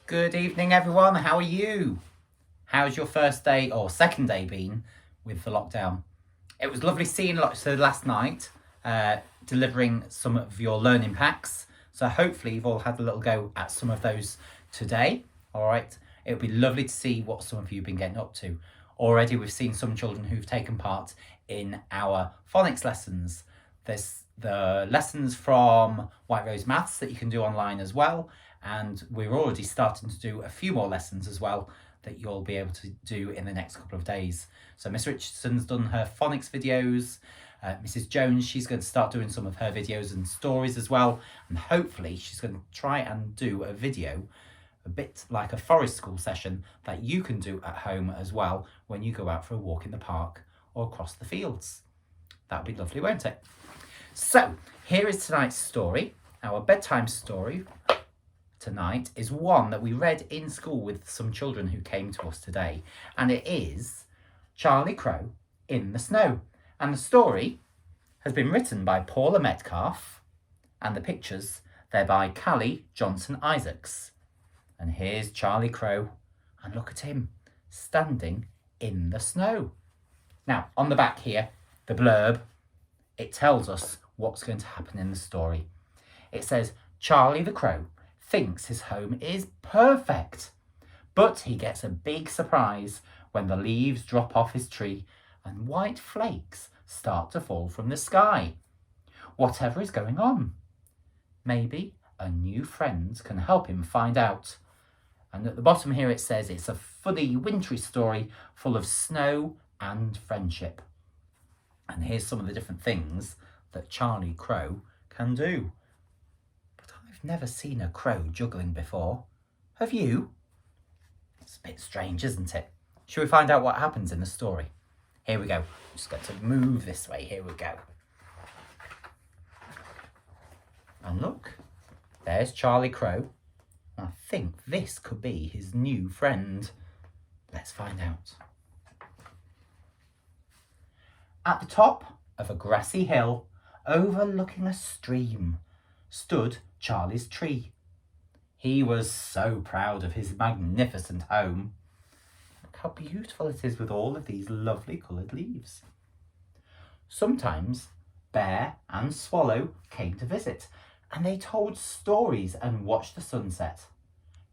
Good evening, everyone. How are you? How's your first day or second day been with the lockdown? It was lovely seeing so last night, delivering some of your learning packs. So hopefully you've all had a little go at some of those today. All right. It would be lovely to see what some of you have been getting up to. Already we've seen some children who've taken part in our phonics lessons. There's the lessons from White Rose Maths that you can do online as well. And we're already starting to do a few more lessons as well that you'll be able to do in the next couple of days. So Miss Richardson's done her phonics videos. Mrs. Jones, she's going to start doing some of her videos and stories as well. And hopefully she's going to try and do a video, a bit like a forest school session that you can do at home as well when you go out for a walk in the park or across the fields. That'd be lovely, won't it? So here is tonight's story. Our bedtime story tonight is one that we read in school with some children who came to us today, and it is Charlie Crow in the Snow. And the story has been written by Paula Metcalf, and the pictures, they're by Callie Johnson Isaacs. And here's Charlie Crow, and look at him standing in the snow. Now, on the back here, the blurb, it tells us what's going to happen in the story. It says, Charlie the Crow thinks his home is perfect, but he gets a big surprise when the leaves drop off his tree and white flakes start to fall from the sky. Whatever is going on? Maybe a new friend can help him find out. And at the bottom here it says it's a funny wintry story full of snow and friendship. And here's some of the different things that Charlie Crow can do. I've never seen a crow juggling before. Have you? It's a bit strange, isn't it? Shall we find out what happens in the story? Here we go. Just got to move this way. Here we go. And look, there's Charlie Crow. I think this could be his new friend. Let's find out. At the top of a grassy hill, overlooking a stream, stood Charlie's tree. He was so proud of his magnificent home. Look how beautiful it is with all of these lovely coloured leaves. Sometimes Bear and Swallow came to visit, and they told stories and watched the sunset.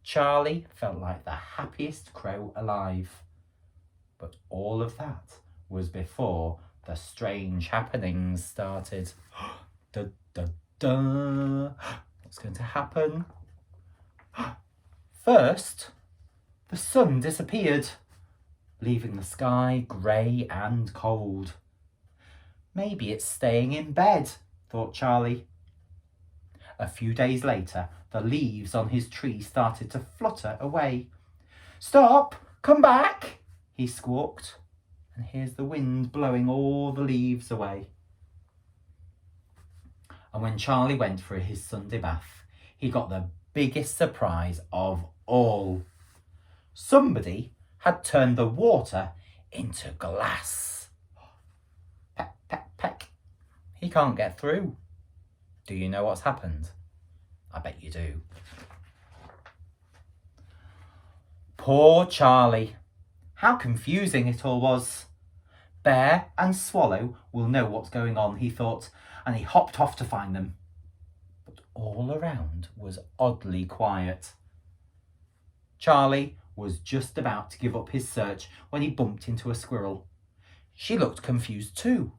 Charlie felt like the happiest crow alive. But all of that was before the strange happenings started. Da, da, da. What's going to happen? First, the sun disappeared, leaving the sky grey and cold. Maybe it's staying in bed, thought Charlie. A few days later, the leaves on his tree started to flutter away. Stop! Come back! He squawked. And here's the wind blowing all the leaves away. And when Charlie went for his Sunday bath, he got the biggest surprise of all. Somebody had turned the water into glass. Peck, peck, peck. He can't get through. Do you know what's happened? I bet you do. Poor Charlie. How confusing it all was. Bear and Swallow will know what's going on, he thought, and he hopped off to find them. But all around was oddly quiet. Charlie was just about to give up his search when he bumped into a squirrel. She looked confused too.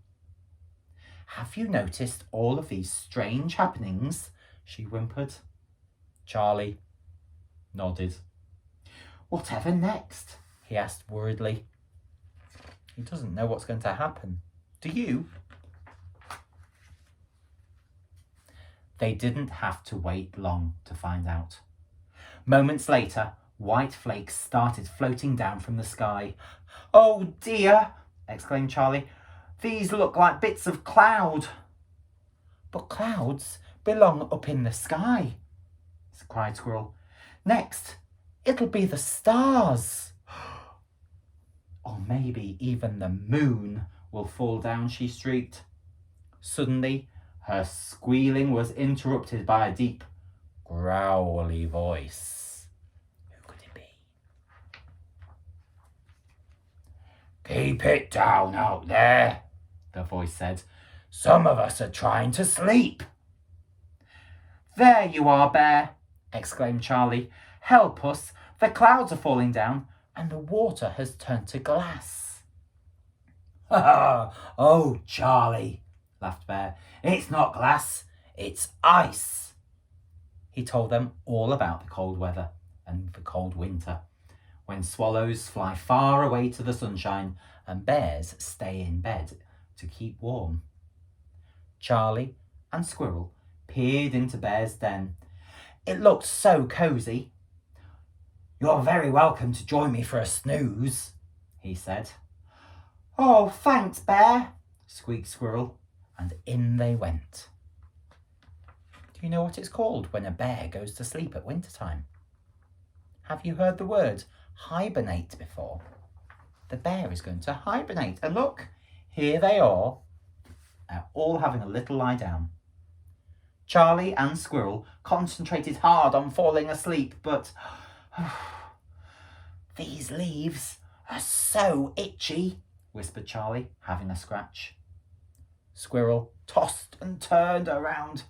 Have you noticed all of these strange happenings? She whimpered. Charlie nodded. Whatever next? He asked worriedly. He doesn't know what's going to happen. Do you? They didn't have to wait long to find out. Moments later, white flakes started floating down from the sky. Oh dear, exclaimed Charlie. These look like bits of cloud. But clouds belong up in the sky, cried Squirrel. Next, it'll be the stars. Or maybe even the moon will fall down, she shrieked. Suddenly, her squealing was interrupted by a deep, growly voice. Keep it down out there, the voice said. Some of us are trying to sleep. There you are, Bear, exclaimed Charlie. Help us. The clouds are falling down and the water has turned to glass. Oh, Charlie, laughed Bear. It's not glass, it's ice. He told them all about the cold weather and the cold winter, when swallows fly far away to the sunshine and bears stay in bed to keep warm. Charlie and Squirrel peered into Bear's den. It looked so cosy. You're very welcome to join me for a snooze, he said. Oh, thanks, Bear, squeaked Squirrel, and in they went. Do you know what it's called when a bear goes to sleep at winter time? Have you heard the word hibernate before? The bear is going to hibernate, and look, here they are. They're all having a little lie down. Charlie and Squirrel concentrated hard on falling asleep, but these leaves are so itchy, whispered Charlie, having a scratch. Squirrel tossed and turned around.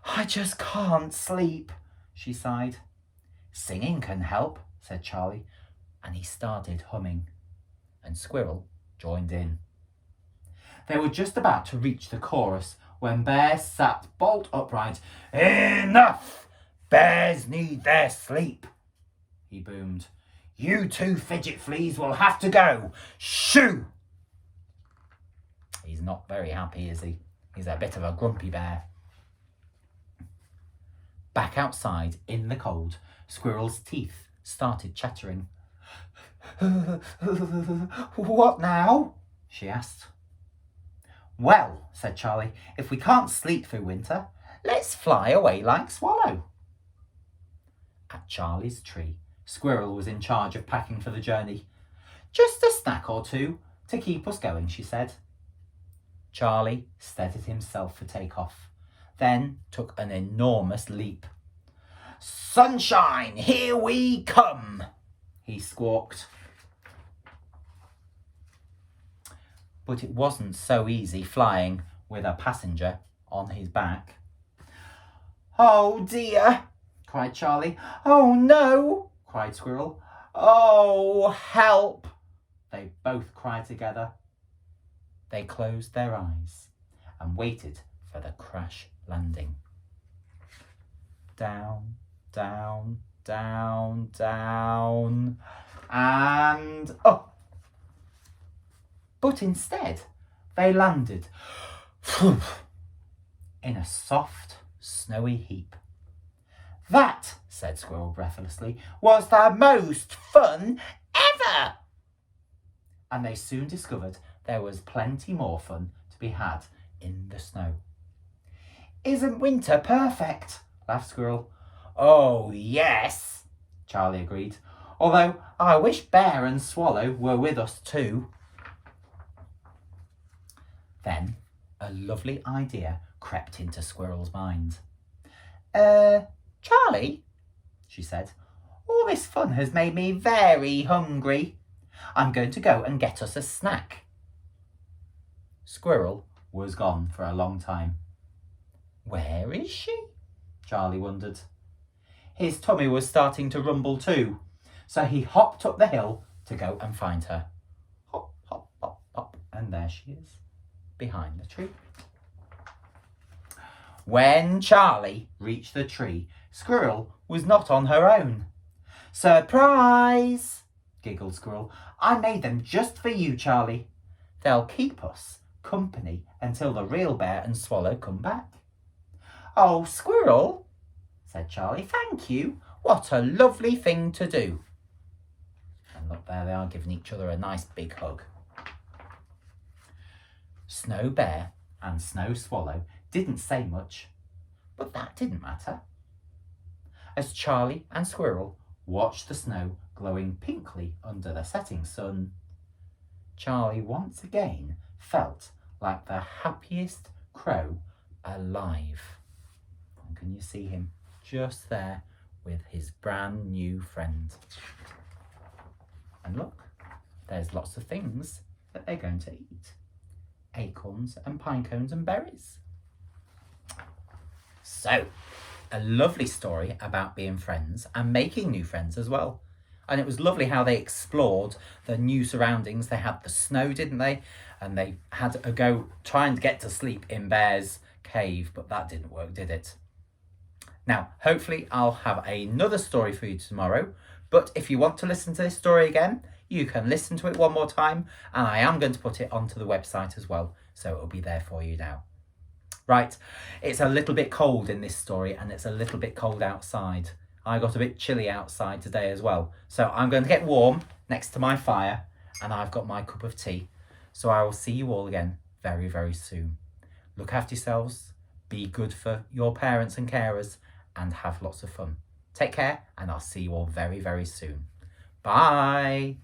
I just can't sleep, she sighed. Singing can help, said Charlie, and he started humming, and Squirrel joined in. They were just about to reach the chorus when Bear sat bolt upright. Enough! Bears need their sleep, he boomed. You two fidget fleas will have to go. Shoo! He's not very happy, is he? He's a bit of a grumpy bear. Back outside in the cold, Squirrel's teeth started chattering. What now? She asked. Well, said Charlie, if we can't sleep through winter, let's fly away like Swallow. At Charlie's tree, Squirrel was in charge of packing for the journey. Just a snack or two to keep us going, she said. Charlie steadied himself for takeoff, then took an enormous leap. Sunshine, here we come, he squawked. But it wasn't so easy flying with a passenger on his back. Oh dear, cried Charlie. Oh no, cried Squirrel. Oh, help, they both cried together. They closed their eyes and waited for the crash landing. Down, down, down, down, and up. But instead, they landed in a soft, snowy heap. That, said Squirrel breathlessly, was the most fun ever! And they soon discovered there was plenty more fun to be had in the snow. Isn't winter perfect? Laughed Squirrel. Oh, yes, Charlie agreed. Although I wish Bear and Swallow were with us too. Then a lovely idea crept into Squirrel's mind. Charlie, she said, all this fun has made me very hungry. I'm going to go and get us a snack. Squirrel was gone for a long time. Where is she? Charlie wondered. His tummy was starting to rumble too, so he hopped up the hill to go and find her. Hop, hop, hop, hop, and there she is, behind the tree. When Charlie reached the tree, Squirrel was not on her own. Surprise! Giggled Squirrel. I made them just for you, Charlie. They'll keep us company until the real Bear and Swallow come back. Oh, Squirrel, said Charlie, thank you. What a lovely thing to do. And look, there they are giving each other a nice big hug. Snow Bear and Snow Swallow didn't say much, but that didn't matter. As Charlie and Squirrel watched the snow glowing pinkly under the setting sun, Charlie once again felt like the happiest crow alive. And can you see him just there with his brand new friend? And look, there's lots of things that they're going to eat. Acorns and pine cones and berries. So, a lovely story about being friends and making new friends as well. And it was lovely how they explored the new surroundings. They had the snow, didn't they? And they had a go trying to get to sleep in Bear's cave, but that didn't work, did it? Now, hopefully I'll have another story for you tomorrow. But if you want to listen to this story again, you can listen to it one more time. And I am going to put it onto the website as well. So it'll be there for you now. Right, it's a little bit cold in this story and it's a little bit cold outside. I got a bit chilly outside today as well. So I'm going to get warm next to my fire and I've got my cup of tea. So I will see you all again very, very soon. Look after yourselves, be good for your parents and carers and have lots of fun. Take care and I'll see you all very, very soon. Bye.